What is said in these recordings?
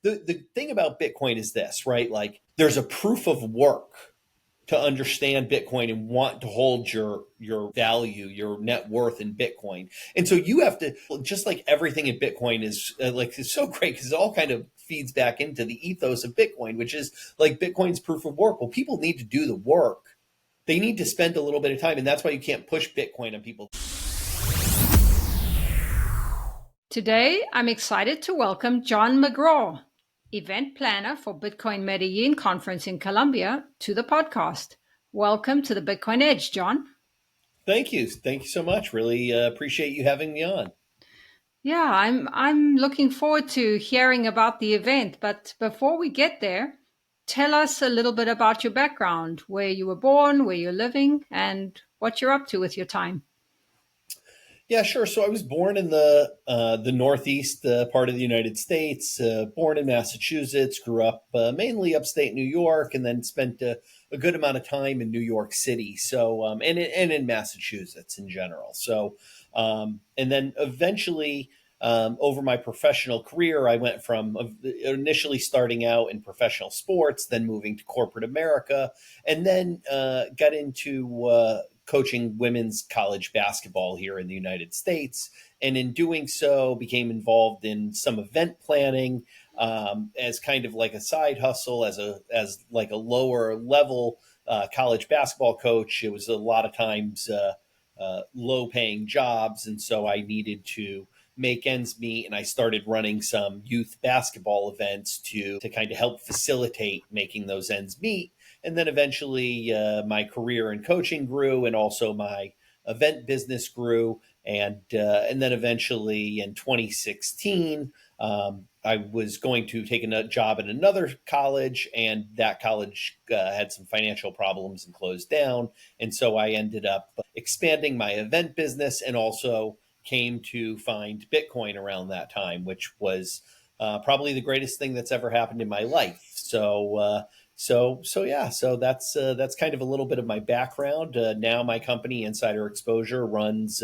the thing about Bitcoin is this, right? Like there's a proof of work to understand Bitcoin and want to hold your value, your net worth in Bitcoin. And so you have to, just like everything in Bitcoin is it's so great because it all kind of feeds back into the ethos of Bitcoin, which is like Bitcoin's proof of work. Well, people need to do the work. They need to spend a little bit of time. And that's why you can't push Bitcoin on people. Today, I'm excited to welcome John McGraw, event planner for Bitcoin Medellin Conference in Colombia, to the podcast. Welcome to the Bitcoin Edge, John. Thank you. Thank you so much. Really appreciate you having me on. Yeah, I'm looking forward to hearing about the event. But before we get there, tell us a little bit about your background, where you were born, where you're living, and what you're up to with your time. Yeah, sure. So I was born in the Northeast part of the United States, born in Massachusetts, grew up mainly upstate New York, and then spent a good amount of time in New York City. So, and in Massachusetts in general. So, and then eventually, over my professional career, I went from initially starting out in professional sports, then moving to corporate America, and then got into coaching women's college basketball here in the United States. And in doing so, became involved in some event planning as kind of like a side hustle, as like a lower level college basketball coach. It was a lot of times low paying jobs. And so I needed to make ends meet. And I started running some youth basketball events to kind of help facilitate making those ends meet. And then eventually my career in coaching grew, and also my event business grew. And then eventually in 2016, I was going to take a job at another college, and that college had some financial problems and closed down. And so I ended up expanding my event business, and also came to find Bitcoin around that time, which was probably the greatest thing that's ever happened in my life. So that's kind of a little bit of my background. Now my company, Insider Exposure, runs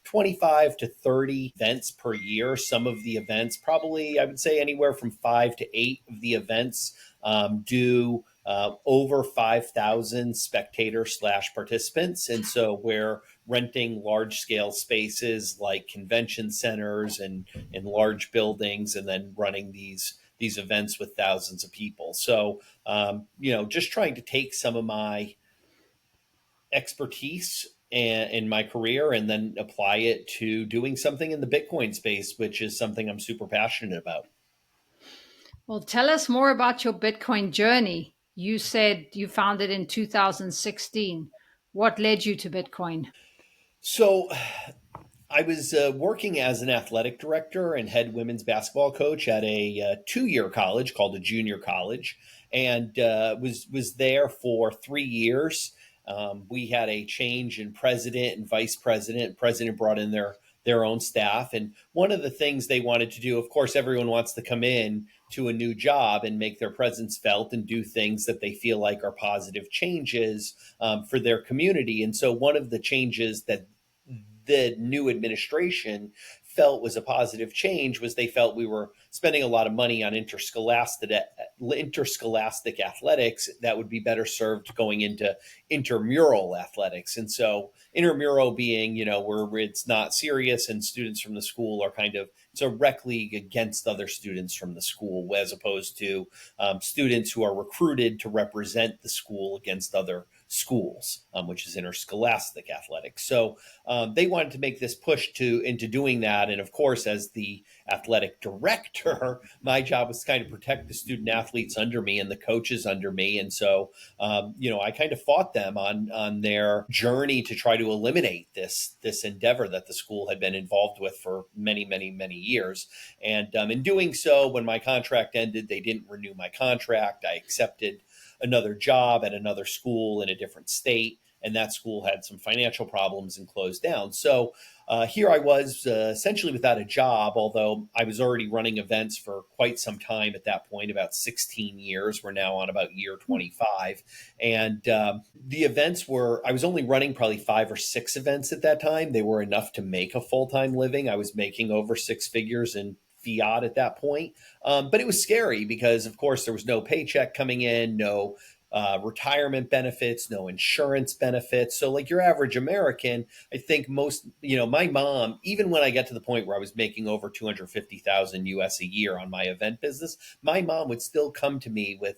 25 to 30 events per year. Some of the events, probably I would say anywhere from 5 to 8 of the events do over 5,000 spectator/participants. And so we're renting large scale spaces like convention centers and large buildings, and then running these events with thousands of people. So, just trying to take some of my expertise in my career and then apply it to doing something in the Bitcoin space, which is something I'm super passionate about. Well, tell us more about your Bitcoin journey. You said you found it in 2016. What led you to Bitcoin? So I was working as an athletic director and head women's basketball coach at a 2-year college called a junior college, and was there for 3 years. We had a change in president and vice president. President brought in their own staff, and one of the things they wanted to do, of course, everyone wants to come in to a new job and make their presence felt and do things that they feel like are positive changes for their community. And so one of the changes that the new administration felt was a positive change was they felt we were spending a lot of money on interscholastic athletics that would be better served going into intramural athletics. And so intramural being, where it's not serious and students from the school are kind of, it's a rec league against other students from the school, as opposed to students who are recruited to represent the school against other schools, which is interscholastic athletics. So they wanted to make this push into doing that. And of course, as the athletic director, my job was to kind of protect the student athletes under me and the coaches under me. And so, I kind of fought them on their journey to try to eliminate this endeavor that the school had been involved with for many, many, many years. And in doing so, when my contract ended, they didn't renew my contract. I accepted another job at another school in a different state, and that school had some financial problems and closed down. So here I was essentially without a job, although I was already running events for quite some time at that point, about 16 years. We're now on about year 25. And the events I was only running probably 5 or 6 events at that time. They were enough to make a full-time living. I was making over 6 figures in fiat at that point. But it was scary because, of course, there was no paycheck coming in, no retirement benefits, no insurance benefits. So, like your average American, I think most, my mom, even when I got to the point where I was making over 250,000 US a year on my event business, my mom would still come to me with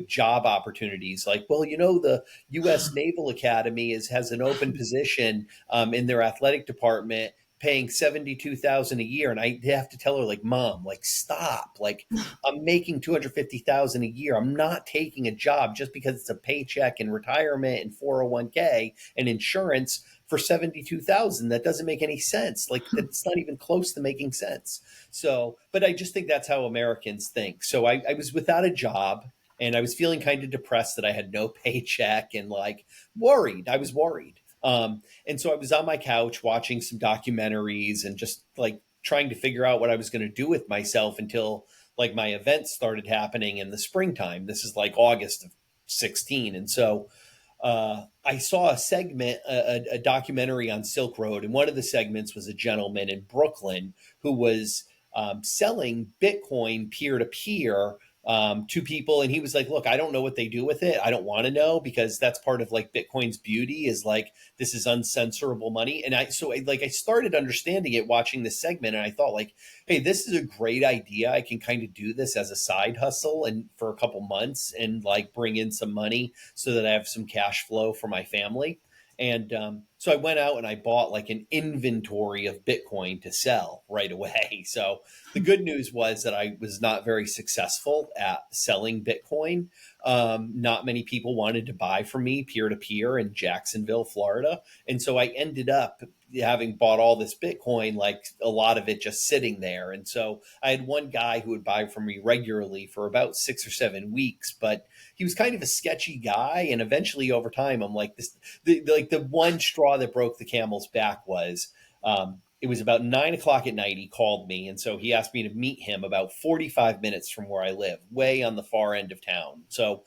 job opportunities like, well, the U.S. Naval Academy has an open position in their athletic department paying 72,000 a year. And I have to tell her, like, mom, like, stop. Like, I'm making 250,000 a year. I'm not taking a job just because it's a paycheck and retirement and 401k and insurance for 72,000. That doesn't make any sense. Like, that's not even close to making sense. So, but I just think that's how Americans think. So I was without a job and I was feeling kind of depressed that I had no paycheck and like worried. I was worried. And so I was on my couch watching some documentaries and just like trying to figure out what I was going to do with myself until like my events started happening in the springtime. This is like August of 16. And so I saw a segment, a documentary on Silk Road. And one of the segments was a gentleman in Brooklyn who was selling Bitcoin peer to peer to people. And he was like, look, I don't know what they do with it. I don't want to know because that's part of like Bitcoin's beauty is like, this is uncensorable money. And I started understanding it watching this segment. And I thought like, hey, this is a great idea. I can kind of do this as a side hustle and for a couple months and like bring in some money so that I have some cash flow for my family. And so I went out and I bought like an inventory of Bitcoin to sell right away. So the good news was that I was not very successful at selling Bitcoin. Not many people wanted to buy from me peer to peer in Jacksonville, Florida. And so I ended up having bought all this Bitcoin, like a lot of it just sitting there. And so I had one guy who would buy from me regularly for about 6 or 7 weeks, but he was kind of a sketchy guy. And eventually over time, I'm like the one straw that broke the camel's back was, it was about 9 o'clock at night. He called me. And so he asked me to meet him about 45 minutes from where I live, way on the far end of town. So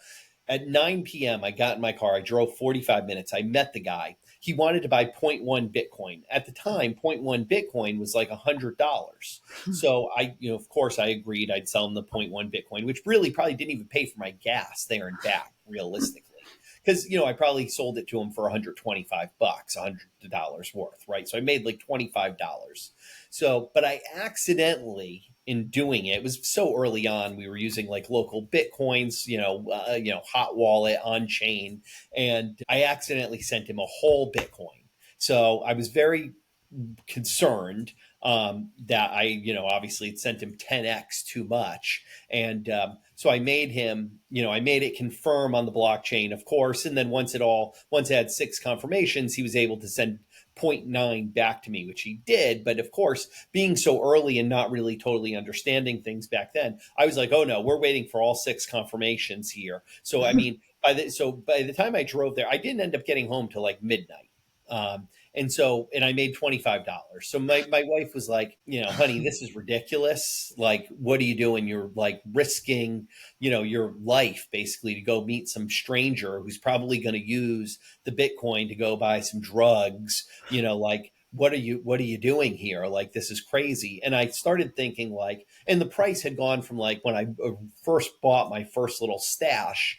at 9 p.m., I got in my car. I drove 45 minutes. I met the guy. He wanted to buy zero point 0.1 Bitcoin. At the time, zero point 0.1 Bitcoin was like $100. So of course, I agreed I'd sell him the zero point 0.1 Bitcoin, which really probably didn't even pay for my gas there and back, realistically. Because, I probably sold it to him for 125 bucks, $100 worth, right? So I made like $25. So, but I accidentally, in doing it, it was so early on, we were using like local Bitcoins, hot wallet on chain. And I accidentally sent him a whole Bitcoin. So I was very concerned that obviously it sent him 10x too much. And so I made it confirm on the blockchain, of course. And then once it had 6 confirmations, he was able to send 0.9 back to me, which he did. But of course, being so early and not really totally understanding things back then, I was like, oh no, we're waiting for all 6 confirmations here. So, I mean, by the time I drove there, I didn't end up getting home till like midnight. And I made $25. So my wife was like, honey, this is ridiculous. Like, what are you doing? You're like risking, your life basically to go meet some stranger who's probably going to use the Bitcoin to go buy some drugs, like, what are you doing here? Like, this is crazy. And I started thinking like, and the price had gone from like when I first bought my first little stash,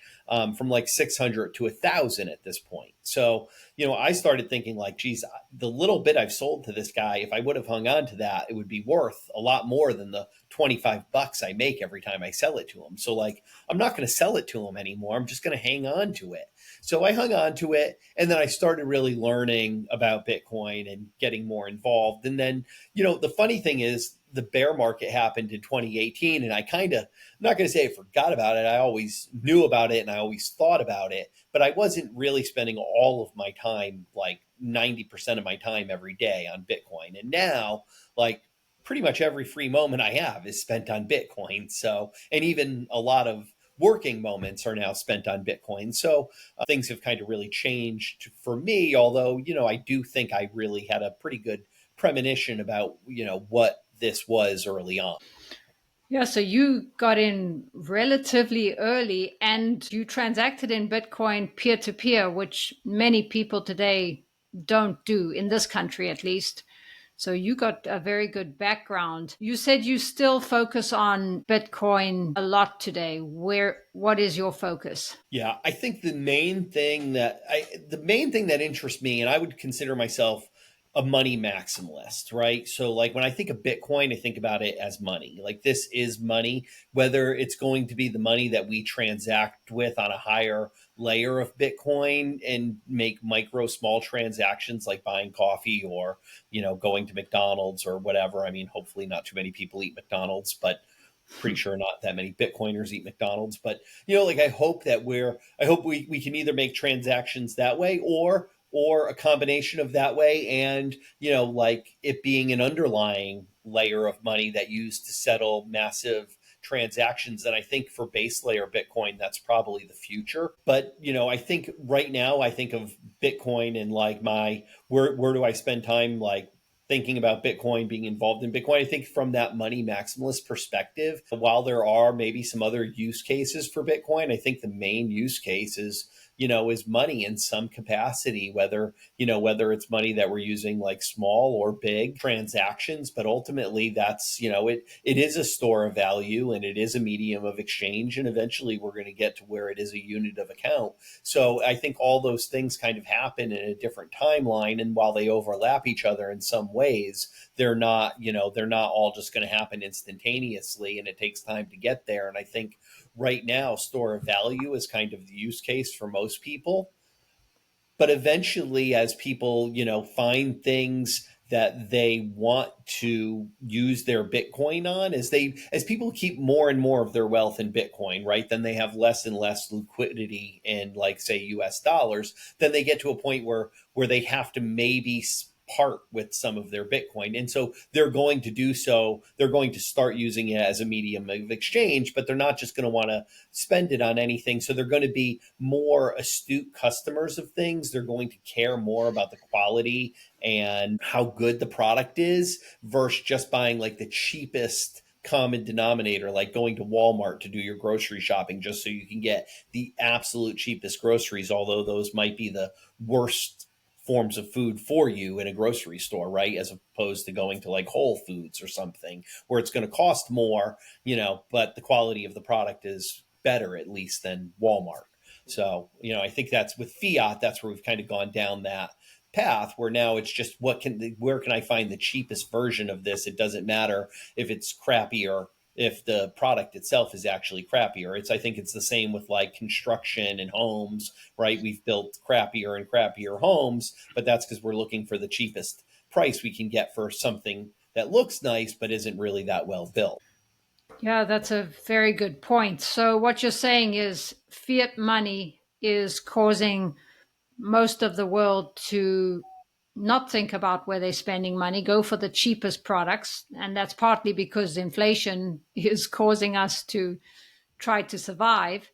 from like 600 to 1,000 at this point. So, I started thinking like, geez, the little bit I've sold to this guy, if I would have hung on to that, it would be worth a lot more than the 25 bucks I make every time I sell it to him. So like, I'm not going to sell it to him anymore. I'm just going to hang on to it. So I hung on to it. And then I started really learning about Bitcoin and getting more involved. And then, the funny thing is the bear market happened in 2018. And I I'm not going to say I forgot about it. I always knew about it and I always thought about it, but I wasn't really spending all of my time, like 90% of my time every day on Bitcoin. And now, like, pretty much every free moment I have is spent on Bitcoin. So, and even a lot of working moments are now spent on Bitcoin. So things have kind of really changed for me, although, I do think I really had a pretty good premonition about, what this was early on. Yeah, so you got in relatively early and you transacted in Bitcoin peer to peer, which many people today don't do in this country, at least. So you got a very good background. You said you still focus on Bitcoin a lot today. What is your focus? Yeah, I think the main thing that interests me, and I would consider myself a money maximalist, right? So like when I think of Bitcoin, I think about it as money. Like this is money, whether it's going to be the money that we transact with on a higher layer of Bitcoin and make micro small transactions like buying coffee or, going to McDonald's or whatever. I mean, hopefully not too many people eat McDonald's, but pretty sure not that many Bitcoiners eat McDonald's, but like I hope we can either make transactions that way or a combination of that way and like it being an underlying layer of money that used to settle massive transactions. And I think for base layer Bitcoin, that's probably the future. But I think right now I think of Bitcoin and like where do I spend time like thinking about Bitcoin, being involved in Bitcoin. I think from that money maximalist perspective, while there are maybe some other use cases for Bitcoin, I think the main use case is money in some capacity, whether it's money that we're using like small or big transactions, but ultimately that's, it is a store of value and it is a medium of exchange. And eventually we're going to get to where it is a unit of account. So I think all those things kind of happen in a different timeline. And while they overlap each other in some ways, they're not all just going to happen instantaneously. And it takes time to get there. And I think right now, store of value is kind of the use case for most people. But eventually, as people, find things that they want to use their Bitcoin on, as people keep more and more of their wealth in Bitcoin, right? Then they have less and less liquidity in, like, say, US dollars. Then they get to a point where they have to maybe part with some of their Bitcoin. And so they're going to do so. They're going to start using it as a medium of exchange, but they're not just going to want to spend it on anything. So they're going to be more astute customers of things. They're going to care more about the quality and how good the product is versus just buying like the cheapest common denominator, like going to Walmart to do your grocery shopping just so you can get the absolute cheapest groceries, although those might be the worst forms of food for you in a grocery store, right? As opposed to going to like Whole Foods or something where it's going to cost more, but the quality of the product is better, at least, than Walmart. So, I think that's with fiat, that's where we've kind of gone down that path where now it's just where can I find the cheapest version of this? It doesn't matter if it's crappy or if the product itself is actually crappier. I think it's the same with like construction and homes, right? We've built crappier and crappier homes, but that's because we're looking for the cheapest price we can get for something that looks nice but isn't really that well built. Yeah, that's a very good point. So what you're saying is fiat money is causing most of the world to not think about where they're spending money, go for the cheapest products. And that's partly because inflation is causing us to try to survive.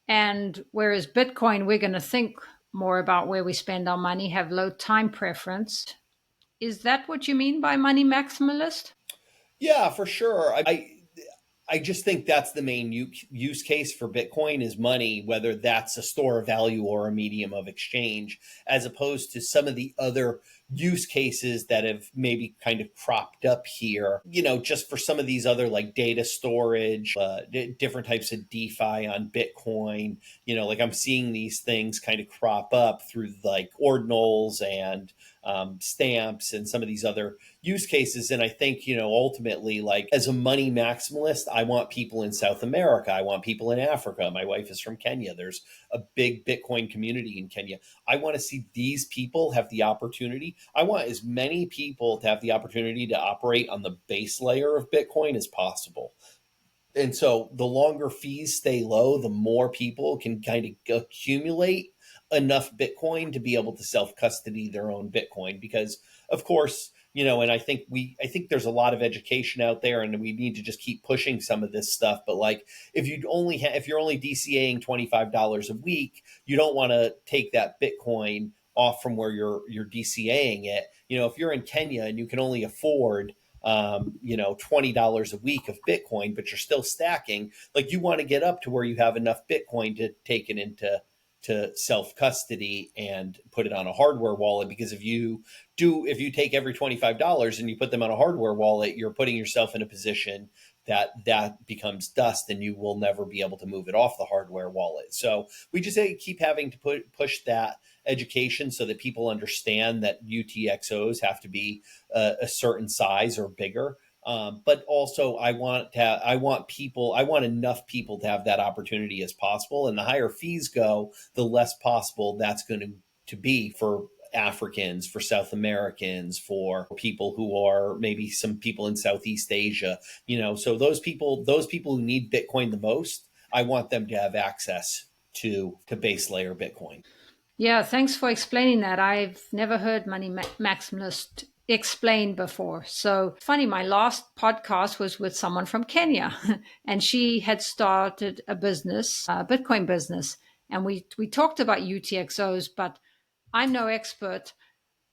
And whereas Bitcoin, we're going to think more about where we spend our money, have low time preference. Is that what you mean by money maximalist? Yeah, for sure. I just think that's the main use case for Bitcoin is money, whether that's a store of value or a medium of exchange, as opposed to some of the other use cases that have maybe kind of cropped up here, just for some of these other like data storage, different types of DeFi on Bitcoin, like I'm seeing these things kind of crop up through like ordinals and stamps and some of these other use cases. And I think, ultimately, like as a money maximalist, I want people in South America. I want people in Africa. My wife is from Kenya. There's a big Bitcoin community in Kenya. I want to see these people have the opportunity. I want as many people to have the opportunity to operate on the base layer of Bitcoin as possible. And so the longer fees stay low, the more people can kind of accumulate enough Bitcoin to be able to self custody their own Bitcoin. Because, of course, and I think there's a lot of education out there, and we need to just keep pushing some of this stuff. But like, if you're only DCAing $25 a week, you don't want to take that Bitcoin off from where you're DCAing it. If you're in Kenya and you can only afford $20 a week of Bitcoin, but you're still stacking, like you want to get up to where you have enough Bitcoin to take it into to self-custody and put it on a hardware wallet, because if you take every $25 and you put them on a hardware wallet, you're putting yourself in a position that becomes dust and you will never be able to move it off the hardware wallet. So we just keep having to push that education so that people understand that UTXOs have to be a certain size or bigger. But also I want enough people to have that opportunity as possible. And the higher fees go, the less possible that's going to be for Africans, for South Americans, for people who are maybe some people in Southeast Asia, so those people who need Bitcoin the most, I want them to have access to base layer Bitcoin. Yeah, thanks for explaining that. I've never heard Money Maximalist explained before. So funny, my last podcast was with someone from Kenya, and she had started a business, a Bitcoin business, and we talked about UTXOs, but I'm no expert.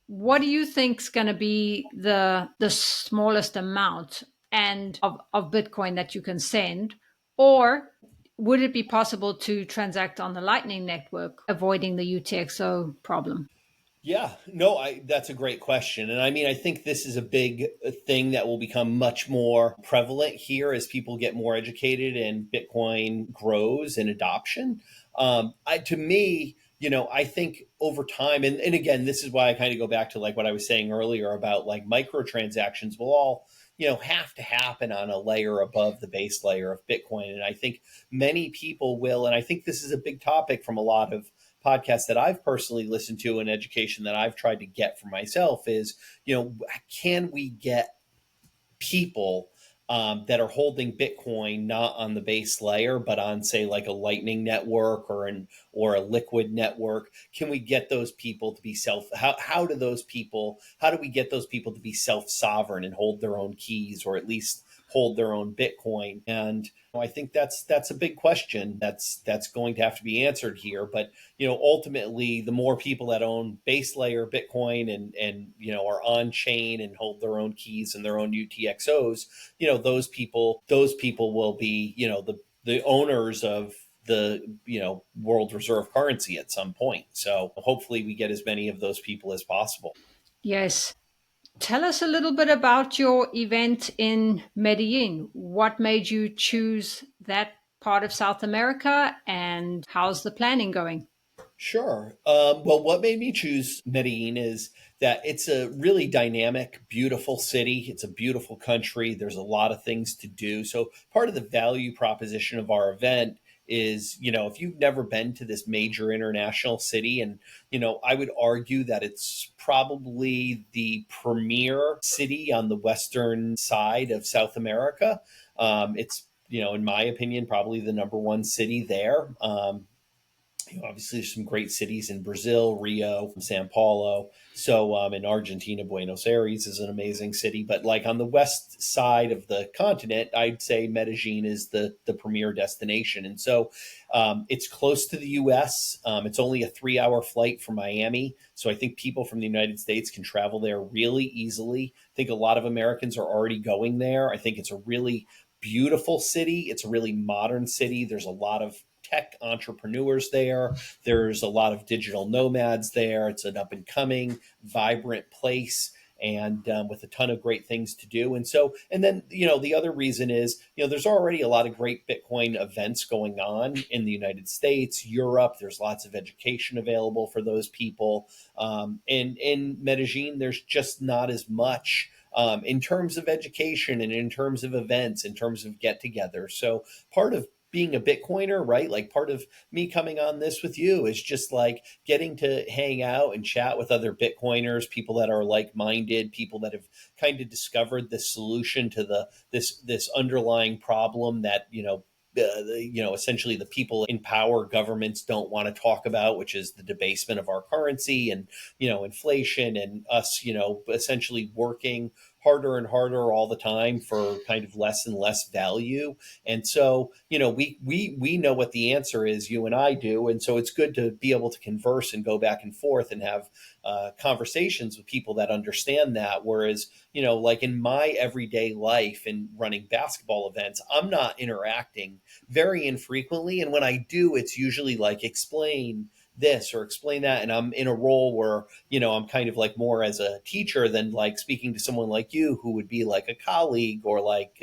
What do you think is going to be the smallest amount and of Bitcoin that you can send? Or would it be possible to transact on the Lightning Network, avoiding the UTXO problem? Yeah, no, that's a great question. And I mean, I think this is a big thing that will become much more prevalent here as people get more educated and Bitcoin grows in adoption. To me, I think over time, and again, this is why I kind of go back to like what I was saying earlier about like microtransactions will all, have to happen on a layer above the base layer of Bitcoin. And I think many people will, and I think this is a big topic from a lot of podcasts that I've personally listened to and education that I've tried to get for myself is, can we get people that are holding Bitcoin not on the base layer, but on, say, like a Lightning network or a Liquid network? Can we get those people to be how do we get those people to be self-sovereign and hold their own keys, or at least hold their own Bitcoin? And I think that's a big question that's going to have to be answered here. But ultimately, the more people that own base layer Bitcoin and are on chain and hold their own keys and their own UTXOs, those people will be the owners of the world reserve currency at some point. So hopefully we get as many of those people as possible. Yes. Tell us a little bit about your event in Medellin. What made you choose that part of South America, and how's the planning going? Sure. Well, what made me choose Medellin is that it's a really dynamic, beautiful city. It's a beautiful country. There's a lot of things to do. So part of the value proposition of our event is, if you've never been to this major international city, and, I would argue that it's probably the premier city on the western side of South America. It's, in my opinion, probably the number one city there. Obviously, there's some great cities in Brazil, Rio, Sao Paulo. So in Argentina, Buenos Aires is an amazing city. But like on the west side of the continent, I'd say Medellin is the premier destination. And so it's close to the U.S. It's only a 3-hour flight from Miami. So I think people from the United States can travel there really easily. I think a lot of Americans are already going there. I think it's a really beautiful city. It's a really modern city. There's a lot of tech entrepreneurs there. There's a lot of digital nomads there. It's an up and coming, vibrant place, and with a ton of great things to do. And then, the other reason is, there's already a lot of great Bitcoin events going on in the United States, Europe. There's lots of education available for those people. And in Medellin, there's just not as much in terms of education and in terms of events, in terms of get-togethers. So part of being a Bitcoiner, right? Like part of me coming on this with you is just like getting to hang out and chat with other Bitcoiners, people that are like-minded, people that have kind of discovered the solution to this underlying problem that, essentially the people in power, governments don't want to talk about, which is the debasement of our currency and, inflation, and us, essentially working harder and harder all the time for kind of less and less value. And so, we know what the answer is, you and I do. And so it's good to be able to converse and go back and forth and have conversations with people that understand that. Whereas, like in my everyday life and running basketball events, I'm not interacting very infrequently. And when I do, it's usually like explain this or explain that. And I'm in a role where, I'm kind of like more as a teacher than like speaking to someone like you who would be like a colleague or like,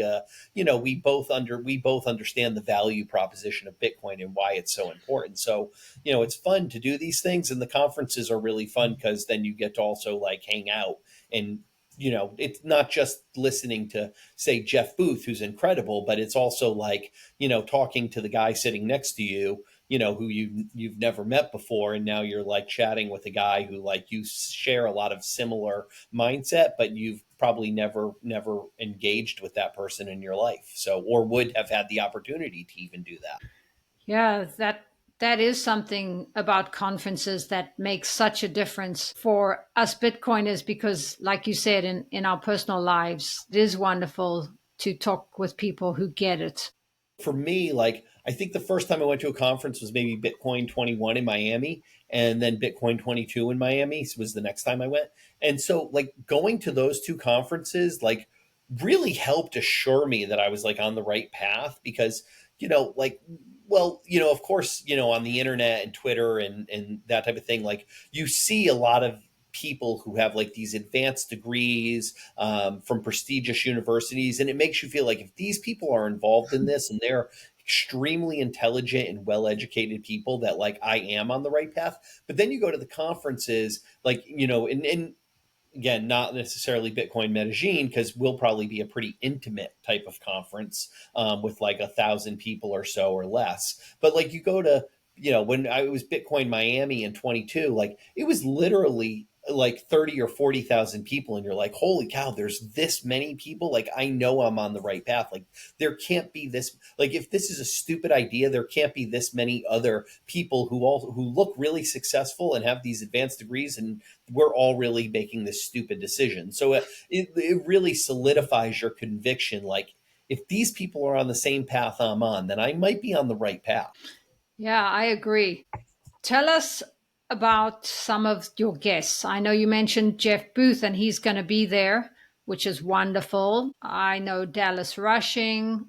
we both understand the value proposition of Bitcoin and why it's so important. So, it's fun to do these things, and the conferences are really fun because then you get to also like hang out and, it's not just listening to, say, Jeff Booth, who's incredible, but it's also like, talking to the guy sitting next to you, who you've never met before, and now you're like chatting with a guy who like you share a lot of similar mindset, but you've probably never engaged with that person in your life, so, or would have had the opportunity to even do that. Yeah, that is something about conferences that makes such a difference for us Bitcoiners because, like you said, in our personal lives, it is wonderful to talk with people who get it. For me, like I think the first time I went to a conference was maybe Bitcoin 21 in Miami, and then Bitcoin 22 in Miami was the next time I went. And so like going to those two conferences like really helped assure me that I was like on the right path because, like well, of course, on the internet and Twitter and that type of thing, like you see a lot of people who have like these advanced degrees from prestigious universities. And it makes you feel like if these people are involved in this and they're extremely intelligent and well-educated people, that like I am on the right path. But then you go to the conferences, like, and again, not necessarily Bitcoin Medellin, because we'll probably be a pretty intimate type of conference with like 1,000 people or so or less. But like you go to, when I was Bitcoin Miami in 22, like it was literally like 30 or 40,000 people. And you're like, holy cow, there's this many people. Like, I know I'm on the right path. Like there can't be this, like, if this is a stupid idea, there can't be this many other people who look really successful and have these advanced degrees, and we're all really making this stupid decision. So it really solidifies your conviction. Like if these people are on the same path I'm on, then I might be on the right path. Yeah, I agree. Tell us about some of your guests. I know you mentioned Jeff Booth, and he's going to be there, which is wonderful. I know Dallas Rushing.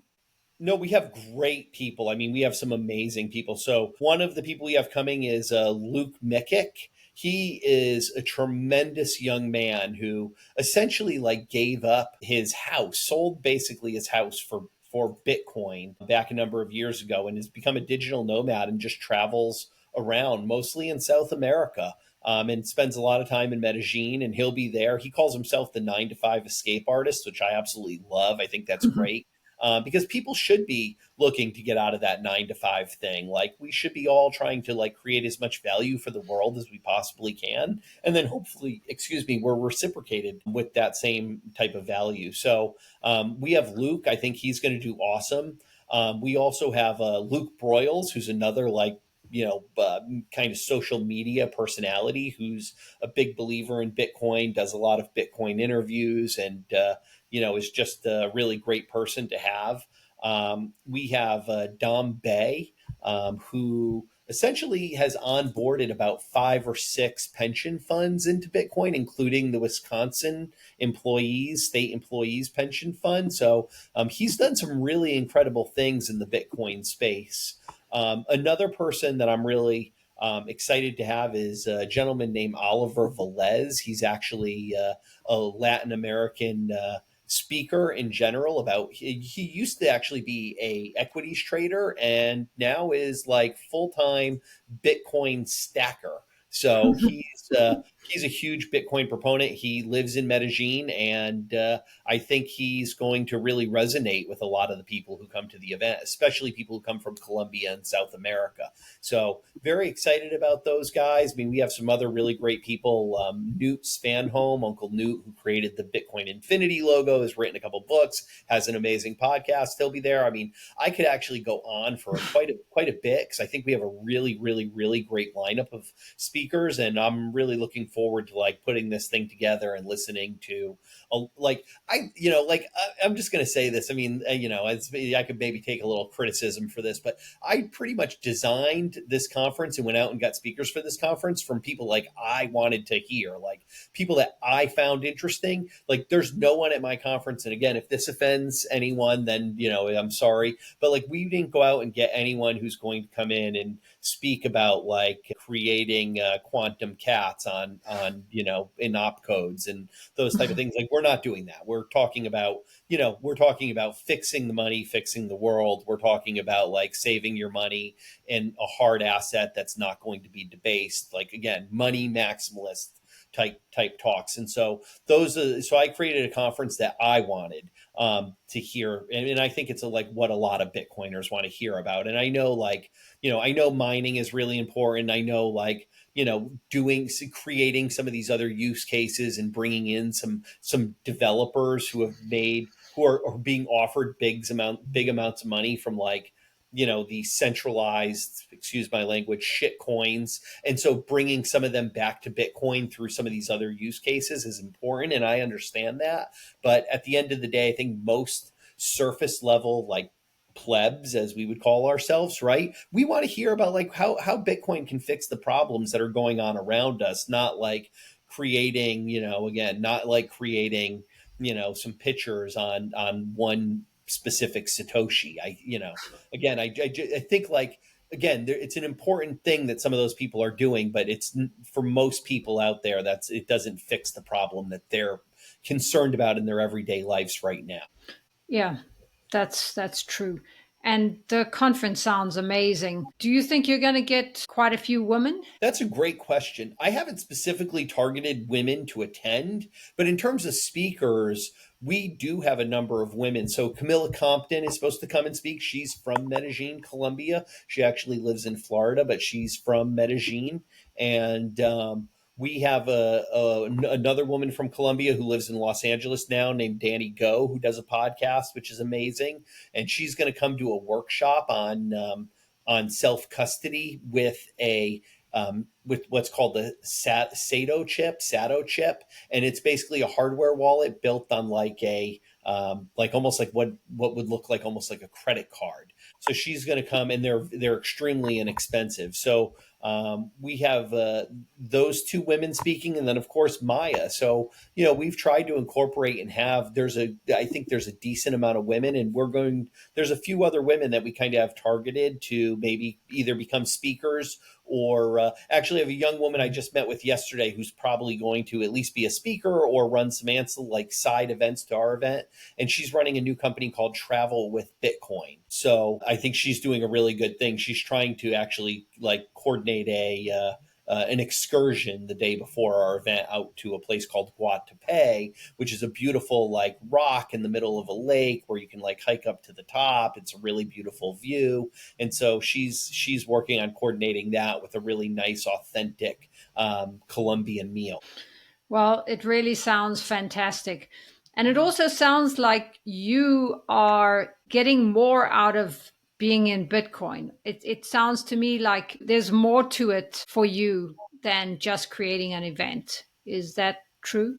No, we have great people. I mean, we have some amazing people. So one of the people we have coming is Luke Mikic. He is a tremendous young man who essentially like gave up his house, sold basically his house for Bitcoin back a number of years ago, and has become a digital nomad and just travels around mostly in South America. And spends a lot of time in Medellin, and he'll be there. He calls himself the 9 to 5 escape artist, which I absolutely love. I think that's great. Because people should be looking to get out of that 9 to 5 thing. Like we should be all trying to like create as much value for the world as we possibly can, and then hopefully, we're reciprocated with that same type of value. So we have Luke. I think he's going to do awesome. We also have Luke Broyles, who's another like kind of social media personality who's a big believer in Bitcoin, does a lot of Bitcoin interviews, and is just a really great person to have. We have Dom Bay, who essentially has onboarded about 5 or 6 pension funds into Bitcoin, including the Wisconsin state employees pension fund. So he's done some really incredible things in the Bitcoin space. Another person that I'm really excited to have is a gentleman named Oliver Velez. He's actually a Latin American speaker in general. About he used to actually be a equities trader and now is like full-time Bitcoin stacker. So he's a huge Bitcoin proponent. He lives in Medellin, and I think he's going to really resonate with a lot of the people who come to the event, especially people who come from Colombia and South America. So very excited about those guys. I mean, we have some other really great people. Newt Spanholm, Uncle Newt, who created the Bitcoin Infinity logo, has written a couple books, has an amazing podcast. He'll be there. I mean, I could actually go on for quite a bit because I think we have a really, really, really great lineup of speakers speakers, and I'm really looking forward to like putting this thing together and listening to like I'm just going to say this. I mean, I could maybe take a little criticism for this, but I pretty much designed this conference and went out and got speakers for this conference from people like I wanted to hear, like people that I found interesting. Like there's no one at my conference. And again, if this offends anyone, then, I'm sorry. But like we didn't go out and get anyone who's going to come in and speak about like creating quantum cats in opcodes and those type of things. Like we're not doing that. We're talking about fixing the money, fixing the world. We're talking about like saving your money in a hard asset that's not going to be debased. Like again, money maximalist type talks. And so so I created a conference that I wanted to hear. And I think it's like what a lot of Bitcoiners want to hear about. And I know I know mining is really important. I know creating some of these other use cases and bringing in some developers who are being offered big amounts of money from these centralized, excuse my language, shit coins. And so bringing some of them back to Bitcoin through some of these other use cases is important. And I understand that. But at the end of the day, I think most surface level, like plebs, as we would call ourselves, right? We want to hear about like how Bitcoin can fix the problems that are going on around us, not like creating, not like creating, some pictures on one specific Satoshi. I think like, again, it's an important thing that some of those people are doing, but it's for most people out there, it doesn't fix the problem that they're concerned about in their everyday lives right now. Yeah, that's true. And the conference sounds amazing. Do you think you're going to get quite a few women? That's a great question. I haven't specifically targeted women to attend, but in terms of speakers, we do have a number of women. So Camilla Compton is supposed to come and speak. She's from Medellin, Colombia. She actually lives in Florida, but she's from Medellin. And we have another woman from Colombia who lives in Los Angeles now named Danny Go, who does a podcast, which is amazing. And she's going to come do a workshop on self custody with what's called the Sato chip, and it's basically a hardware wallet built on like almost like what would look like almost like a credit card. So she's going to come, and they're extremely inexpensive. So we have those two women speaking, and then of course Maya. So we've tried to incorporate and have. I think there's a decent amount of women, and there's a few other women that we kind of have targeted to maybe either become speakers or actually I have a young woman I just met with yesterday who's probably going to at least be a speaker or run some like side events to our event. And she's running a new company called Travel with Bitcoin. So I think she's doing a really good thing. She's trying to actually like coordinate an excursion the day before our event out to a place called Guadalupe, which is a beautiful like rock in the middle of a lake where you can like hike up to the top. It's a really beautiful view. And so she's working on coordinating that with a really nice, authentic Colombian meal. Well, it really sounds fantastic. And it also sounds like you are getting more out of being in Bitcoin. It sounds to me like there's more to it for you than just creating an event. Is that true?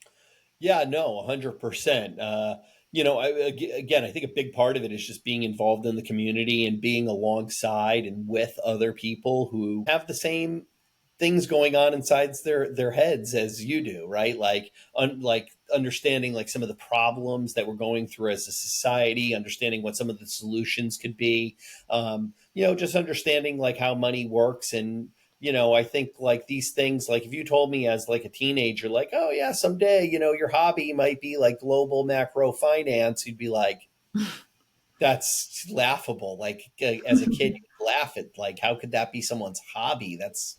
Yeah, no, 100%. Again, I think a big part of it is just being involved in the community and being alongside and with other people who have the same things going on inside their heads as you do, right? Like understanding like some of the problems that we're going through as a society, understanding what some of the solutions could be, just understanding like how money works. And I think like these things, like if you told me as like a teenager, like, oh yeah, someday, your hobby might be like global macro finance, you'd be like, that's laughable. Like as a kid, you laugh at like, how could that be someone's hobby? That's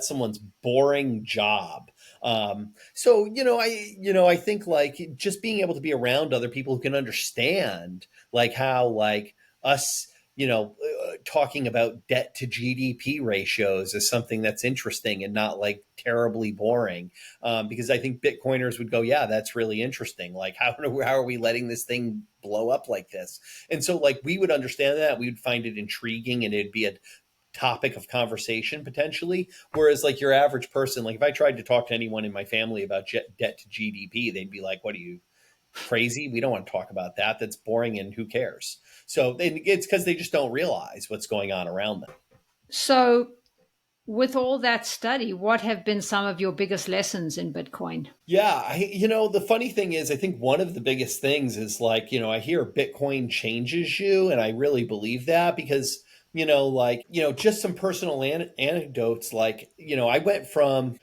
someone's boring job. I think like just being able to be around other people who can understand like how like us, talking about debt to GDP ratios is something that's interesting and not like terribly boring. Because I think Bitcoiners would go, yeah, that's really interesting. Like how are we letting this thing blow up like this? And so like we would understand that, we would find it intriguing, and it'd be topic of conversation potentially. Whereas like your average person, like if I tried to talk to anyone in my family about debt to GDP, they'd be like, what are you, crazy? We don't want to talk about that. That's boring and who cares? So it's because they just don't realize what's going on around them. So, with all that study, what have been some of your biggest lessons in Bitcoin? Yeah, the funny thing is, I think one of the biggest things is like, I hear Bitcoin changes you, and I really believe that because, just some personal anecdotes. Like, I went from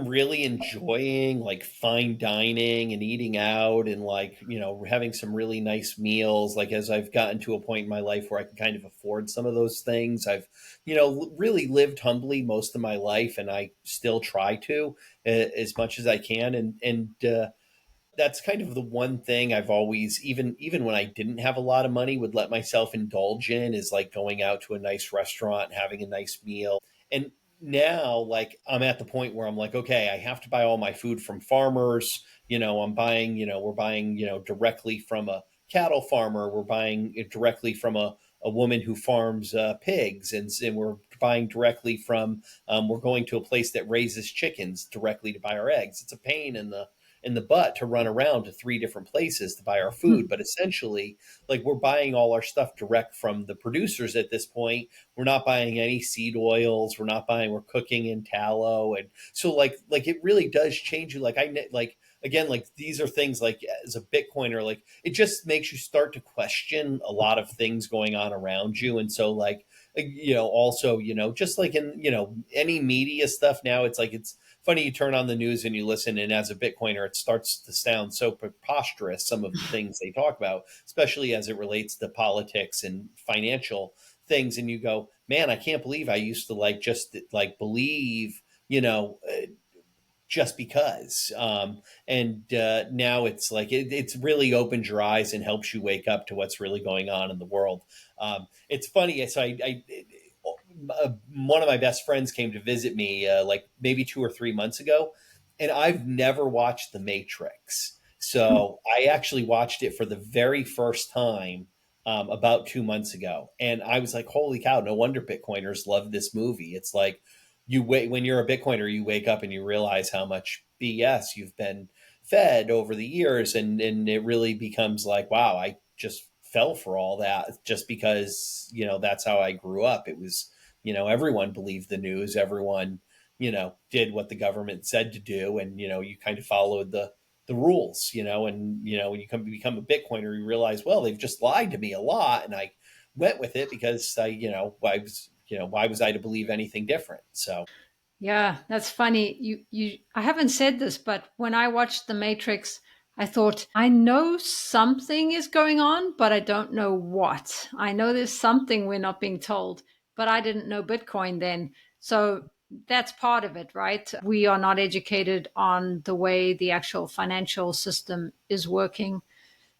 really enjoying like fine dining and eating out and like, having some really nice meals. Like as I've gotten to a point in my life where I can kind of afford some of those things, I've, really lived humbly most of my life, and I still try to as much as I can. And that's kind of the one thing I've always, even when I didn't have a lot of money, would let myself indulge in, is like going out to a nice restaurant, having a nice meal. And now, like I'm at the point where I'm like, okay, I have to buy all my food from farmers. I'm buying, we're buying, directly from a cattle farmer. We're buying it directly from a woman who farms pigs, and we're buying directly from. We're going to a place that raises chickens directly to buy our eggs. It's a pain in the butt to run around to three different places to buy our food. But essentially, like we're buying all our stuff direct from the producers at this point. We're not buying any seed oils. We're cooking in tallow. And so like it really does change you. Like again, like these are things like as a Bitcoiner, like it just makes you start to question a lot of things going on around you. And so like, also, just like in, any media stuff now, it's like, it's funny, you turn on the news and you listen, and as a Bitcoiner, it starts to sound so preposterous, some of the things they talk about, especially as it relates to politics and financial things. And you go, man, I can't believe I used to like just like believe, just because. And now it's like it's really opened your eyes and helps you wake up to what's really going on in the world. It's funny. So one of my best friends came to visit me like maybe 2 or 3 months ago, and I've never watched The Matrix. So I actually watched it for the very first time about 2 months ago, and I was like, "Holy cow! No wonder Bitcoiners love this movie." It's like you wait when you're a Bitcoiner, you wake up and you realize how much BS you've been fed over the years, and it really becomes like, wow, I just fell for all that just because that's how I grew up. It was everyone believed the news, everyone did what the government said to do, and you kind of followed the rules, and when you become a Bitcoiner, you realize, well, they've just lied to me a lot, and I went with it because why was I to believe anything different? So Yeah, that's funny. I haven't said this, but when I watched The Matrix, I thought, I know something is going on, but I don't know what. I know there's something we're not being told, but I didn't know Bitcoin then. So that's part of it, right? We are not educated on the way the actual financial system is working.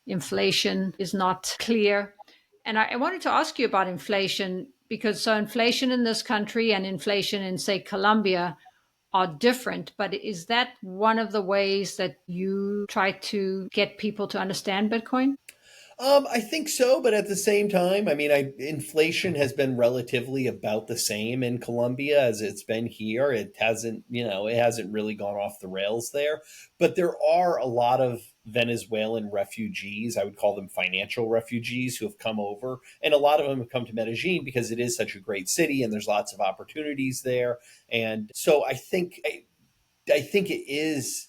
Inflation is not clear. And I wanted to ask you about inflation because so inflation in this country and inflation in, say, Colombia are different. But is that one of the ways that you try to get people to understand Bitcoin? I think so, but at the same time, I mean, inflation has been relatively about the same in Colombia as it's been here. It hasn't really gone off the rails there. But there are a lot of Venezuelan refugees. I would call them financial refugees who have come over, and a lot of them have come to Medellin because it is such a great city and there's lots of opportunities there. And so I think it is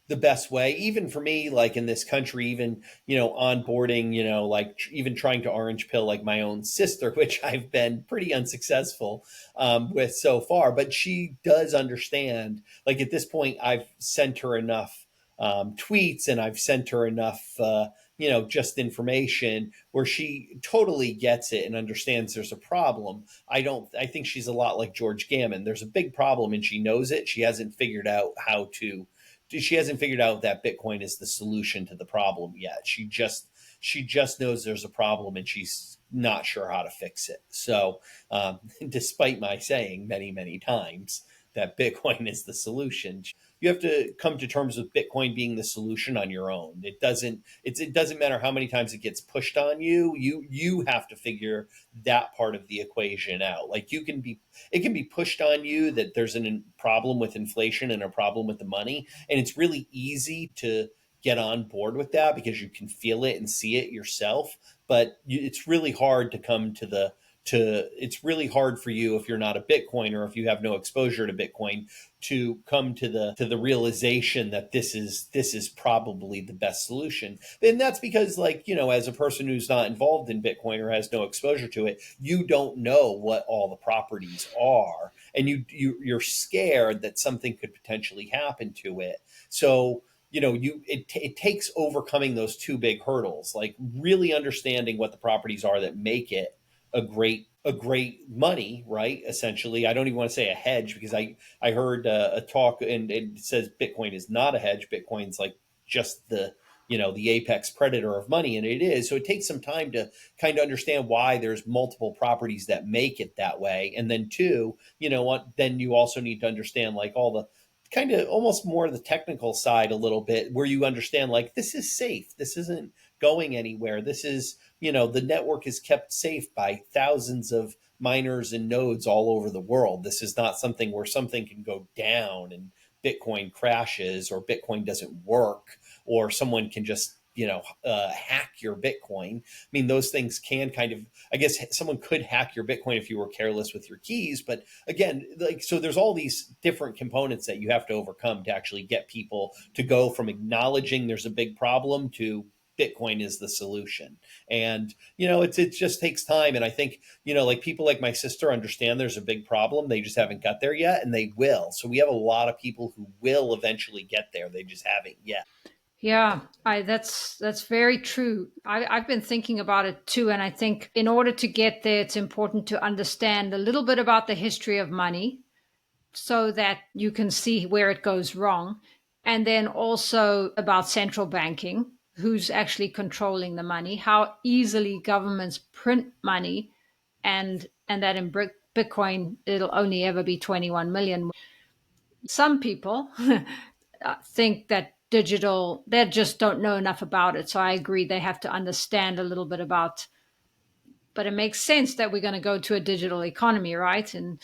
the best way, even for me, like in this country, even, onboarding, like even trying to orange pill like my own sister, which I've been pretty unsuccessful with so far. But she does understand, like at this point, I've sent her enough tweets, and I've sent her enough, just information where she totally gets it and understands there's a problem. I think she's a lot like George Gammon. There's a big problem and she knows it. She hasn't figured out that Bitcoin is the solution to the problem yet. She just knows there's a problem and she's not sure how to fix it. So, despite my saying many, many times, that Bitcoin is the solution. You have to come to terms with Bitcoin being the solution on your own. It doesn't matter how many times it gets pushed on you. You have to figure that part of the equation out. Like it can be pushed on you that there's a problem with inflation and a problem with the money, and it's really easy to get on board with that because you can feel it and see it yourself. But it's really hard to come to it's really hard for you if you're not a Bitcoiner, if you have no exposure to Bitcoin, to come to the realization that this is probably the best solution. And that's because, like, as a person who's not involved in Bitcoin or has no exposure to it, you don't know what all the properties are, and you're scared that something could potentially happen to it. So it takes overcoming those two big hurdles, like really understanding what the properties are that make it a great money, right? Essentially, I don't even want to say a hedge, because I heard a talk, and it says Bitcoin is not a hedge. Bitcoin's like just the apex predator of money, and it is. So it takes some time to kind of understand why there's multiple properties that make it that way. And then two, then you also need to understand like all the kind of almost more the technical side a little bit, where you understand like this is safe, this isn't going anywhere, this is the network is kept safe by thousands of miners and nodes all over the world. This is not something where something can go down and Bitcoin crashes, or Bitcoin doesn't work, or someone can just hack your Bitcoin. I mean, those things can kind of, I guess someone could hack your Bitcoin if you were careless with your keys. But again, like, so there's all these different components that you have to overcome to actually get people to go from acknowledging there's a big problem to Bitcoin is the solution. And it just takes time. And I think like people like my sister understand there's a big problem. They just haven't got there yet, and they will. So we have a lot of people who will eventually get there. They just haven't yet. Yeah, that's very true. I've been thinking about it too, and I think in order to get there, it's important to understand a little bit about the history of money, so that you can see where it goes wrong, and then also about central banking, who's actually controlling the money, how easily governments print money, and that in Bitcoin it'll only ever be 21 million. Some people think that digital, they just don't know enough about it. So I agree, they have to understand a little bit about, but it makes sense that we're going to go to a digital economy, right? In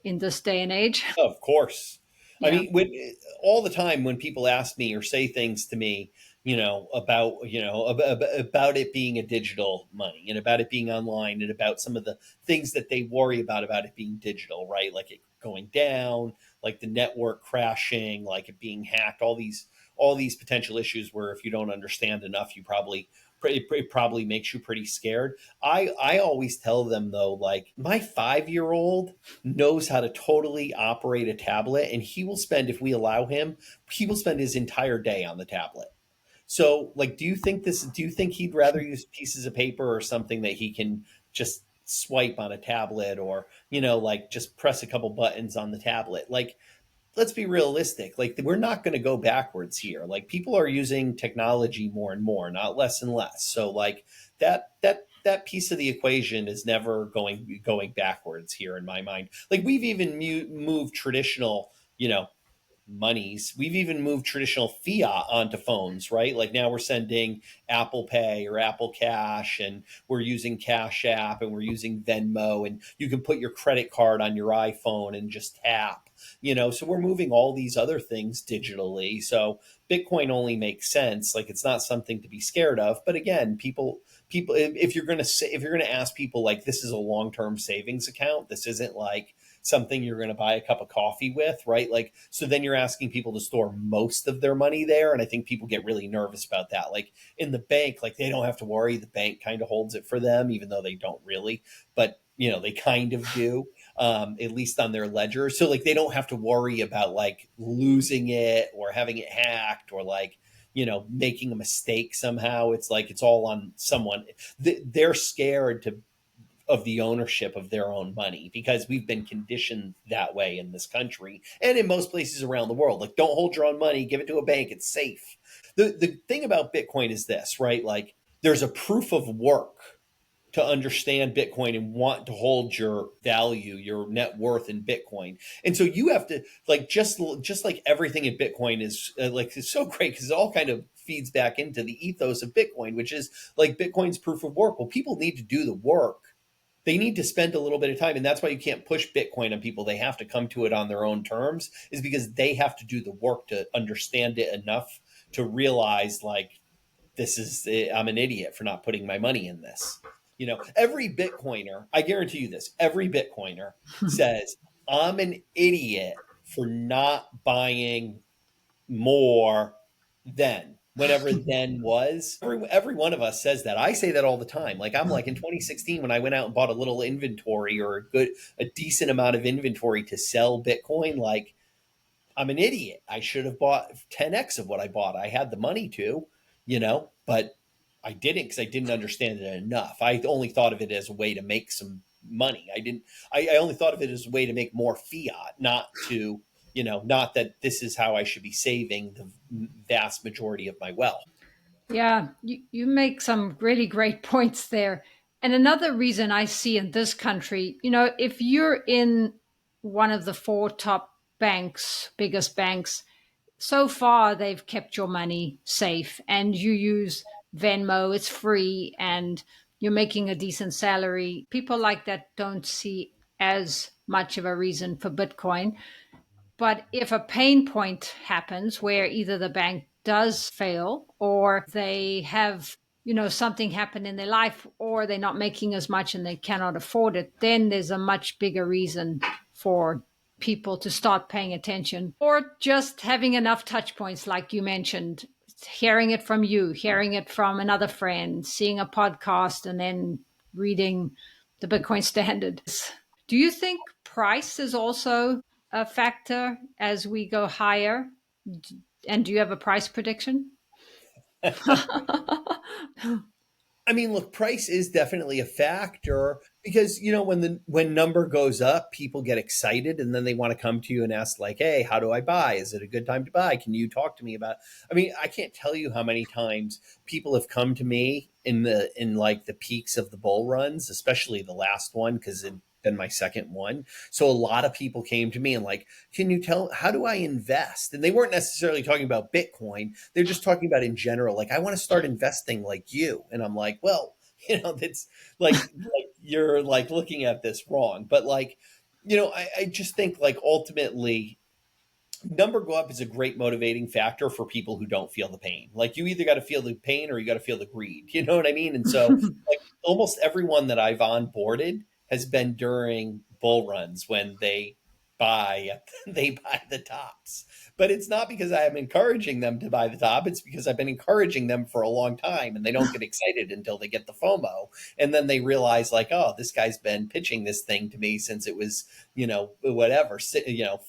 this day and age. Of course. I Yeah. mean, all the time when people ask me or say things to me, about it being a digital money and about it being online and about some of the things that they worry about it being digital, right? Like it going down, like the network crashing, like it being hacked, all these potential issues where if you don't understand enough, it probably makes you pretty scared. I always tell them though, like my 5-year old knows how to totally operate a tablet, and he will spend, if we allow him, he will spend his entire day on the tablet. So, like, do you think he'd rather use pieces of paper or something that he can just swipe on a tablet, or, like just press a couple buttons on the tablet? Like, let's be realistic. Like, we're not going to go backwards here. Like, people are using technology more and more, not less and less. So like that piece of the equation is never going backwards here in my mind. Like, we've even moved traditional, monies. We've even moved traditional fiat onto phones, right? Like now we're sending Apple Pay or Apple Cash, and we're using Cash App, and we're using Venmo, and you can put your credit card on your iPhone and just tap. So we're moving all these other things digitally. So Bitcoin only makes sense. Like, it's not something to be scared of. But again, people, if you're going to say, if you're going to ask people, like, this is a long-term savings account, this isn't like something you're going to buy a cup of coffee with, right? Like, so then you're asking people to store most of their money there. And I think people get really nervous about that. Like in the bank, like they don't have to worry. The bank kind of holds it for them, even though they don't really, but they kind of do, at least on their ledger. So like, they don't have to worry about like losing it or having it hacked, or like, making a mistake somehow. It's like, it's all on someone. They're scared of the ownership of their own money, because we've been conditioned that way in this country and in most places around the world. Like, don't hold your own money, give it to a bank, it's safe. The thing about Bitcoin is this, right? Like, there's a proof of work to understand Bitcoin and want to hold your value, your net worth in Bitcoin. And so you have to like just like everything in Bitcoin is like it's so great because it all kind of feeds back into the ethos of Bitcoin, which is like Bitcoin's proof of work. Well, people need to do the work. They need to spend a little bit of time, and that's why you can't push Bitcoin on people. They have to come to it on their own terms, is because they have to do the work to understand it enough to realize like this is I'm an idiot for not putting my money in this. Every Bitcoiner, I guarantee you this, every Bitcoiner says, I'm an idiot for not buying more then, whenever then was. Every one of us says that. I say that all the time. Like I'm like in 2016 when I went out and bought a little inventory or a decent amount of inventory to sell Bitcoin, like I'm an idiot. I should have bought 10x of what I bought. I had the money to, but I didn't because I didn't understand it enough. I only thought of it as a way to make some money. I only thought of it as a way to make more fiat, not that this is how I should be saving the vast majority of my wealth. Yeah, you make some really great points there. And another reason I see in this country, if you're in one of the four top banks, biggest banks, so far they've kept your money safe and you use Venmo, it's free, and you're making a decent salary. People like that don't see as much of a reason for Bitcoin. But if a pain point happens where either the bank does fail or they have, something happen in their life or they're not making as much and they cannot afford it, then there's a much bigger reason for people to start paying attention or just having enough touch points, like you mentioned, hearing it from you, hearing it from another friend, seeing a podcast, and then reading the Bitcoin Standard. Do you think price is also a factor as we go higher? And do you have a price prediction? I mean, look, price is definitely a factor because when number goes up, people get excited and then they want to come to you and ask like, "Hey, how do I buy? Is it a good time to buy? Can you talk to me about?" I mean, I can't tell you how many times people have come to me in like the peaks of the bull runs, especially the last one because it been my second one. So a lot of people came to me and like, can you tell how do I invest? And they weren't necessarily talking about Bitcoin. They're just talking about in general. Like, I want to start investing like you. And I'm like, well, that's like you're like looking at this wrong. But like, I just think like ultimately number go up is a great motivating factor for people who don't feel the pain. Like you either got to feel the pain or you got to feel the greed. You know what I mean? And so like almost everyone that I've onboarded has been during bull runs when they buy the tops. But it's not because I am encouraging them to buy the top. It's because I've been encouraging them for a long time and they don't get excited until they get the FOMO. And then they realize like, oh, this guy's been pitching this thing to me since it was, whatever,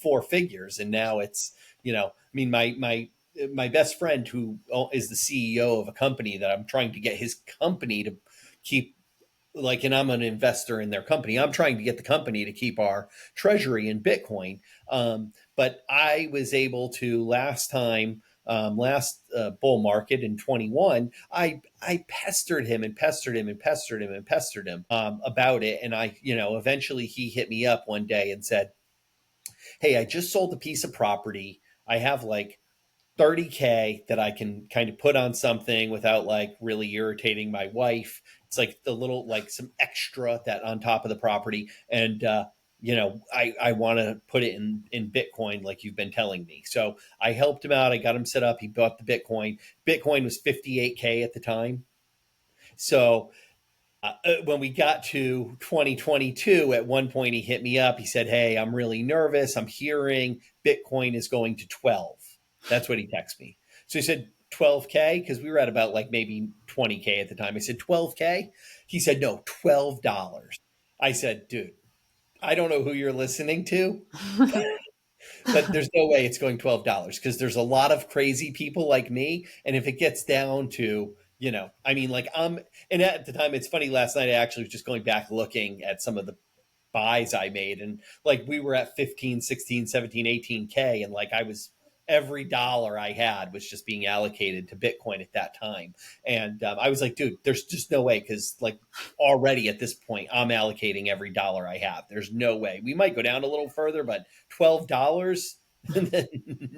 four figures. And now it's, I mean, my best friend who is the CEO of a company that I'm trying to get his company to keep like, and I'm an investor in their company. I'm trying to get the company to keep our treasury in Bitcoin. But I was able to last bull market in 21, I pestered him and pestered him and pestered him and pestered him about it. And eventually he hit me up one day and said, "Hey, I just sold a piece of property. I have like 30K that I can kind of put on something without like really irritating my wife. It's like the little, like some extra that on top of the property. And, I want to put it in Bitcoin like you've been telling me." So I helped him out. I got him set up. He bought the Bitcoin. Bitcoin was 58K at the time. So when we got to 2022, at one point he hit me up. He said, "Hey, I'm really nervous. I'm hearing Bitcoin is going to 12." That's what he texted me. So he said 12K because we were at about like maybe 20K at the time. I said 12K. He said, "No, $12." I said, "Dude, I don't know who you're listening to, but there's no way it's going $12 because there's a lot of crazy people like me. And if it gets down to, I mean, like and at the time, it's funny, last night I actually was just going back looking at some of the buys I made and like we were at 15, 16, 17, 18K. And like I was every dollar I had was just being allocated to Bitcoin at that time. And I was like, dude, there's just no way. Cause like already at this point, I'm allocating every dollar I have. There's no way. We might go down a little further, but $12,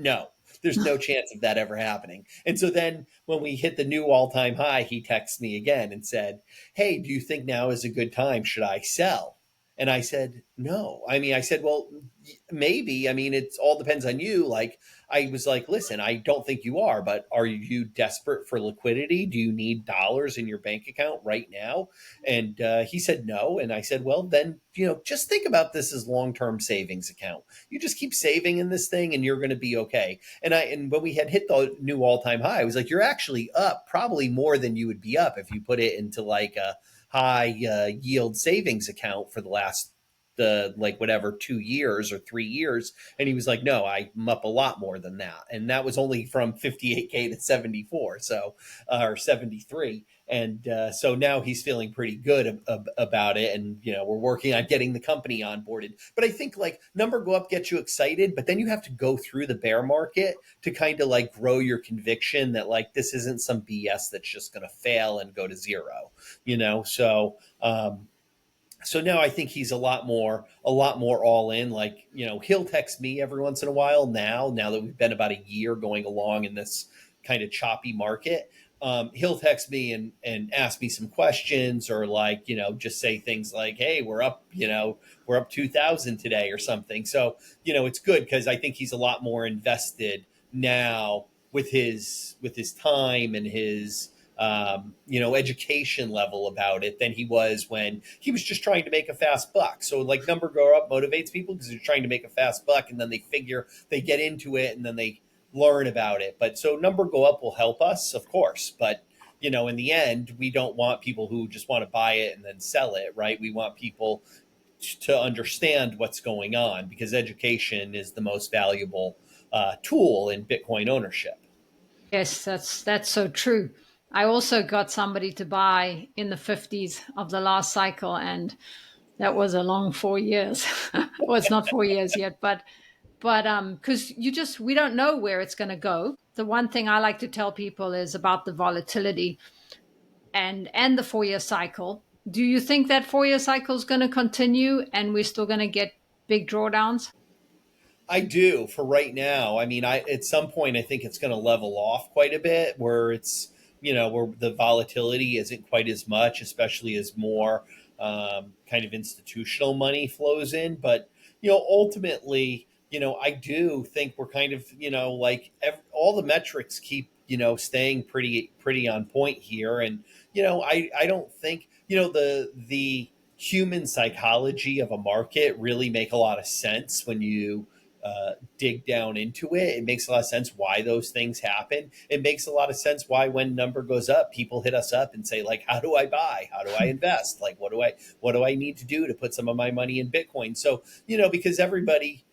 no, there's no chance of that ever happening. And so then when we hit the new all time high, he texts me again and said, hey, do you think now is a good time? Should I sell? And I said, no. I mean, I said, well, maybe. I mean, it all depends on you. Like, I was like, listen, I don't think you are, but are you desperate for liquidity? Do you need dollars in your bank account right now? And he said no. And I said, well, then, just think about this as long-term savings account. You just keep saving in this thing and you're going to be okay. And when we had hit the new all-time high, I was like, you're actually up probably more than you would be up if you put it into like a high yield savings account for the last like whatever 2 years or 3 years. And he was like, no, I'm up a lot more than that. And that was only from 58K to 74, so or 73. And so now he's feeling pretty good about it. And, we're working on getting the company onboarded. But I think like number go up gets you excited, but then you have to go through the bear market to kind of like grow your conviction that like this isn't some BS that's just going to fail and go to zero, so now I think he's a lot more all in. Like, he'll text me every once in a while now that we've been about a year going along in this kind of choppy market. He'll text me and ask me some questions, or like, just say things like, hey, we're up 2,000 today or something. So, it's good because I think he's a lot more invested now with his time and his education level about it than he was when he was just trying to make a fast buck. So like number go up motivates people because they're trying to make a fast buck, and then they get into it and then they learn about it. But so number go up will help us, of course. But in the end, we don't want people who just want to buy it and then sell it, right? We want people to understand what's going on, because education is the most valuable tool in Bitcoin ownership. Yes, that's so true. I also got somebody to buy in the 50s of the last cycle, and that was a long 4 years. Well, it's not 4 years yet, but because we don't know where it's going to go. The one thing I like to tell people is about the volatility and the 4 year cycle. Do you think that 4 year cycle is going to continue and we're still going to get big drawdowns? I do for right now. I mean, I at some point I think it's going to level off quite a bit, where it's where the volatility isn't quite as much, especially as more kind of institutional money flows in. But ultimately, I do think we're kind of like all the metrics keep staying pretty on point here, and I don't think the human psychology of a market really make a lot of sense when you dig down into it. It makes a lot of sense why those things happen. It makes a lot of sense why when number goes up, people hit us up and say like, how do I buy? How do I invest? Like, what do I need to do to put some of my money in Bitcoin? So, because everybody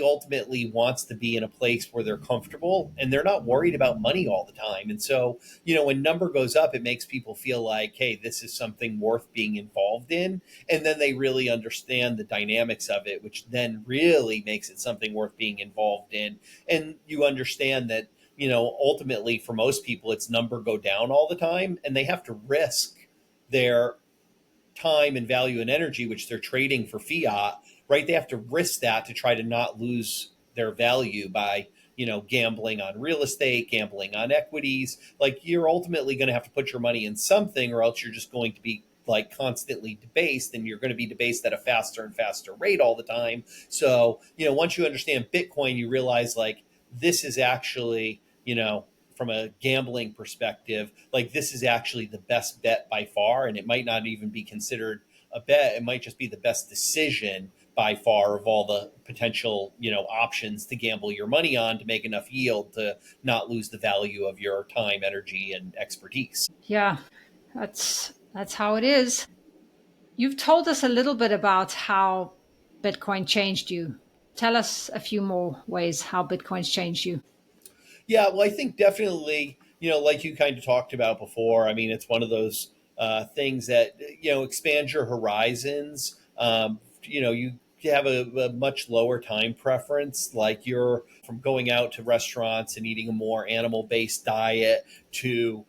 ultimately wants to be in a place where they're comfortable and they're not worried about money all the time. And so, when number goes up, it makes people feel like, hey, this is something worth being involved in. And then they really understand the dynamics of it, which then really makes it something worth being involved in. And you understand that, ultimately for most people, it's number go down all the time, and they have to risk their time and value and energy, which they're trading for fiat, right? They have to risk that to try to not lose their value by, gambling on real estate, gambling on equities. Like, you're ultimately going to have to put your money in something, or else you're just going to be like constantly debased, and you're going to be debased at a faster and faster rate all the time. So, once you understand Bitcoin, you realize like this is actually, from a gambling perspective, like this is actually the best bet by far. And it might not even be considered a bet. It might just be the best decision by far of all the potential, options to gamble your money on to make enough yield to not lose the value of your time, energy, and expertise. Yeah, that's how it is. You've told us a little bit about how Bitcoin changed you. Tell us a few more ways how Bitcoin's changed you. Yeah, well, I think definitely, like you kind of talked about before, I mean, it's one of those things that, expand your horizons. have a much lower time preference. Like you're from going out to restaurants and eating a more animal based diet to,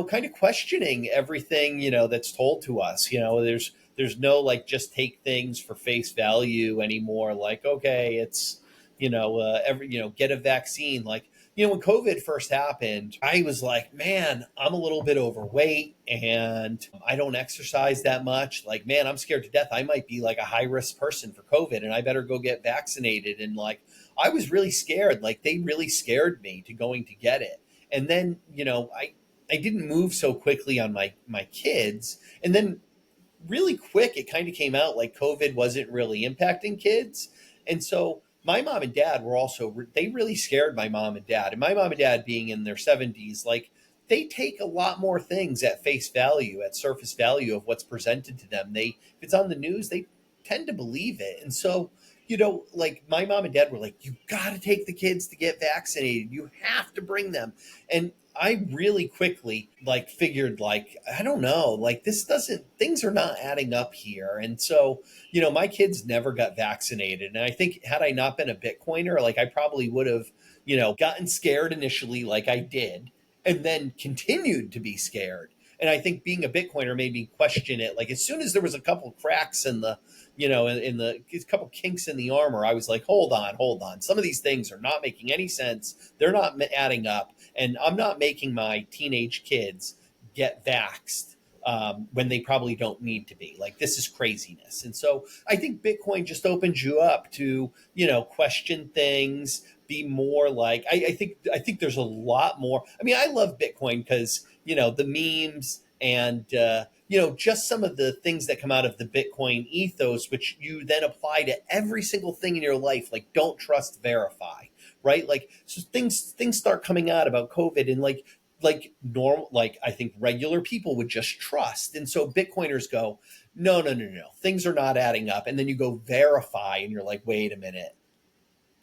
kind of questioning everything, that's told to us. There's no like just take things for face value anymore. Like, okay, it's, get a vaccine. Like, when COVID first happened, I was like, man, I'm a little bit overweight and I don't exercise that much. Like, man, I'm scared to death. I might be like a high risk person for COVID and I better go get vaccinated. And like, I was really scared. Like, they really scared me to going to get it. And then, I didn't move so quickly on my kids. And then really quick, it kind of came out like COVID wasn't really impacting kids. And so my mom and dad were also, they really scared my mom and dad. And my mom and dad being in their 70s, like they take a lot more things at face value, at surface value of what's presented to them. If it's on the news, they tend to believe it. And so, like my mom and dad were like, you got to take the kids to get vaccinated. You have to bring them. And I really quickly like figured like, I don't know, like things are not adding up here. And so, my kids never got vaccinated. And I think had I not been a Bitcoiner, like I probably would have, gotten scared initially like I did and then continued to be scared. And I think being a Bitcoiner made me question it. Like as soon as there was a couple cracks in the, in the a couple kinks in the armor, I was like, hold on. Some of these things are not making any sense. They're not adding up. And I'm not making my teenage kids get vaxxed when they probably don't need to be. Like this is craziness. And so I think Bitcoin just opens you up to, question things, be more like I think there's a lot more. I mean, I love Bitcoin because, the memes and just some of the things that come out of the Bitcoin ethos, which you then apply to every single thing in your life, like don't trust, verify, right? Like so things start coming out about COVID and like normal, like I think regular people would just trust. And so Bitcoiners go, no, things are not adding up. And then you go verify and you're like, wait a minute,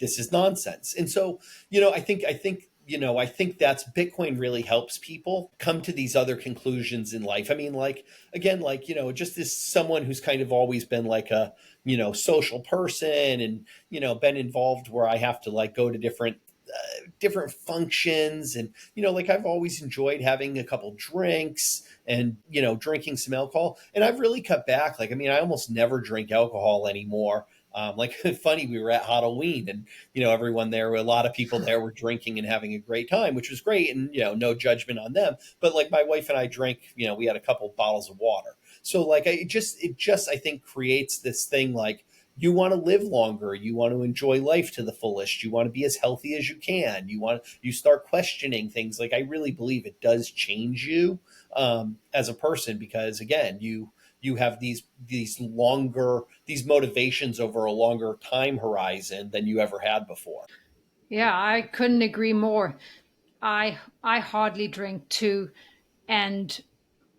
this is nonsense. And so, I think that's Bitcoin really helps people come to these other conclusions in life. I mean, like, again, like, just as someone who's kind of always been like a, social person and, been involved where I have to like go to different functions and like I've always enjoyed having a couple drinks and drinking some alcohol, and I've really cut back. Like, I mean, I almost never drink alcohol anymore. Like funny, we were at Halloween and everyone there, a lot of people there were drinking and having a great time, which was great, and no judgment on them, but like my wife and I drank, we had a couple bottles of water. So like it just I think creates this thing like you want to live longer, you want to enjoy life to the fullest, you want to be as healthy as you can, you start questioning things. Like I really believe it does change you as a person, because again, you have these motivations over a longer time horizon than you ever had before. Yeah, I couldn't agree more. I hardly drink too, and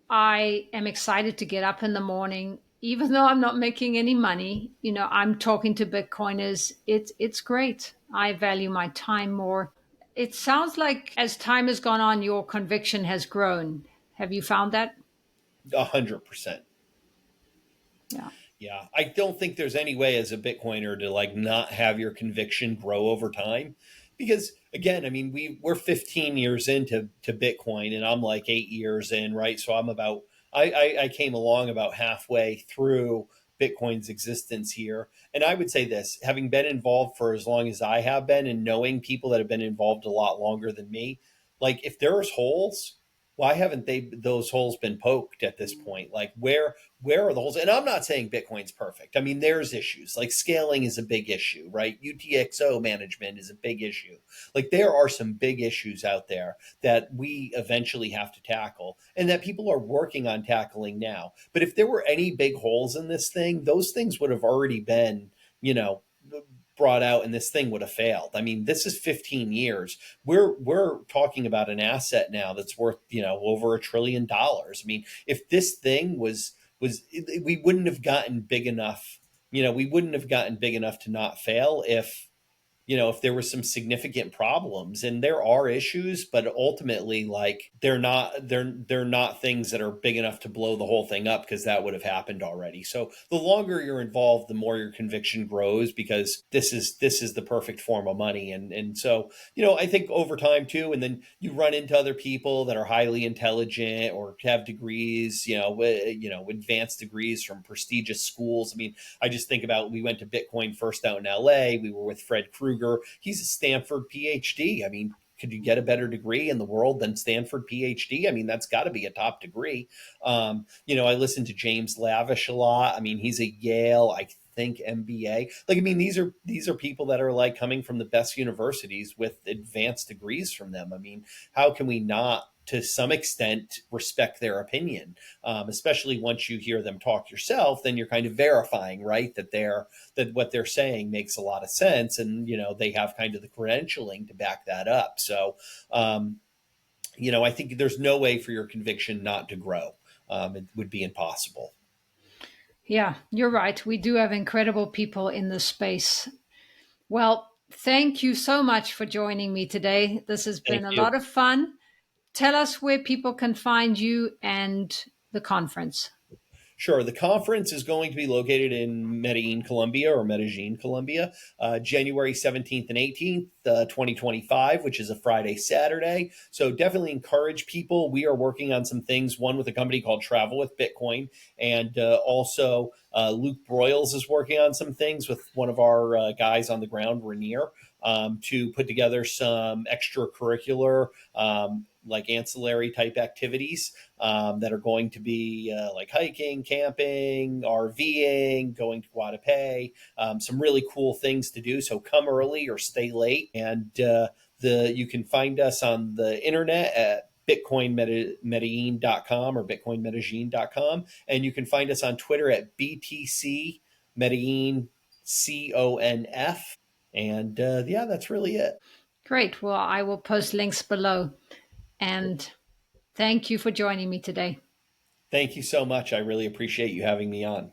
I am excited to get up in the morning, even though I'm not making any money. I'm talking to Bitcoiners. It's great. I value my time more. It sounds like as time has gone on, your conviction has grown. Have you found that? 100%. Yeah. Yeah, I don't think there's any way as a Bitcoiner to like not have your conviction grow over time, because again, I mean, we're 15 years into Bitcoin, and I'm like 8 years in, right? So I came along about halfway through Bitcoin's existence here, and I would say this, having been involved for as long as I have been, and knowing people that have been involved a lot longer than me, like if there's holes, why haven't those holes been poked at this point? Like where are the holes? And I'm not saying Bitcoin's perfect. I mean, there's issues. Like scaling is a big issue, right? UTXO management is a big issue. Like there are some big issues out there that we eventually have to tackle and that people are working on tackling now. But if there were any big holes in this thing, those things would have already been, you know, brought out and this thing would have failed. I mean, this is 15 years. We're talking about an asset now that's worth, over $1 trillion. I mean, if this thing was we wouldn't have gotten big enough, we wouldn't have gotten big enough to not fail if if there were some significant problems, and there are issues, but ultimately, like, they're not things that are big enough to blow the whole thing up, because that would have happened already. So the longer you're involved, the more your conviction grows, because this is the perfect form of money. And so, I think over time too, and then you run into other people that are highly intelligent or have degrees, advanced degrees from prestigious schools. I mean, I just think about, we went to Bitcoin first out in LA. We were with Fred Krueger. He's a Stanford PhD. I mean, could you get a better degree in the world than Stanford PhD? I mean, that's got to be a top degree. I listen to James Lavish a lot. I mean, he's a Yale, I think, MBA. Like, I mean, these are people that are like coming from the best universities with advanced degrees from them. I mean, how can we not, to some extent, respect their opinion? Especially once you hear them talk yourself, then you're kind of verifying, right, that what they're saying makes a lot of sense, and they have kind of the credentialing to back that up. So, I think there's no way for your conviction not to grow. It would be impossible. Yeah, you're right. We do have incredible people in this space. Well, thank you so much for joining me today. This has Thank been a you. lot of fun. Tell us where people can find you and the conference. Sure. The conference is going to be located in Medellin, Colombia, or Medellin, Colombia, January 17th and 18th, 2025, which is a Friday, Saturday. So definitely encourage people. We are working on some things, one with a company called Travel with Bitcoin, and also Luke Broyles is working on some things with one of our guys on the ground, Rainier, to put together some extracurricular, like ancillary type activities that are going to be like hiking, camping, RVing, going to Guadalupe, some really cool things to do. So come early or stay late. And you can find us on the internet at bitcoinmedellin.com or bitcoinmedellin.com. And you can find us on Twitter at BTC Medellin CONF. And yeah, that's really it. Great. Well, I will post links below. And thank you for joining me today. Thank you so much. I really appreciate you having me on.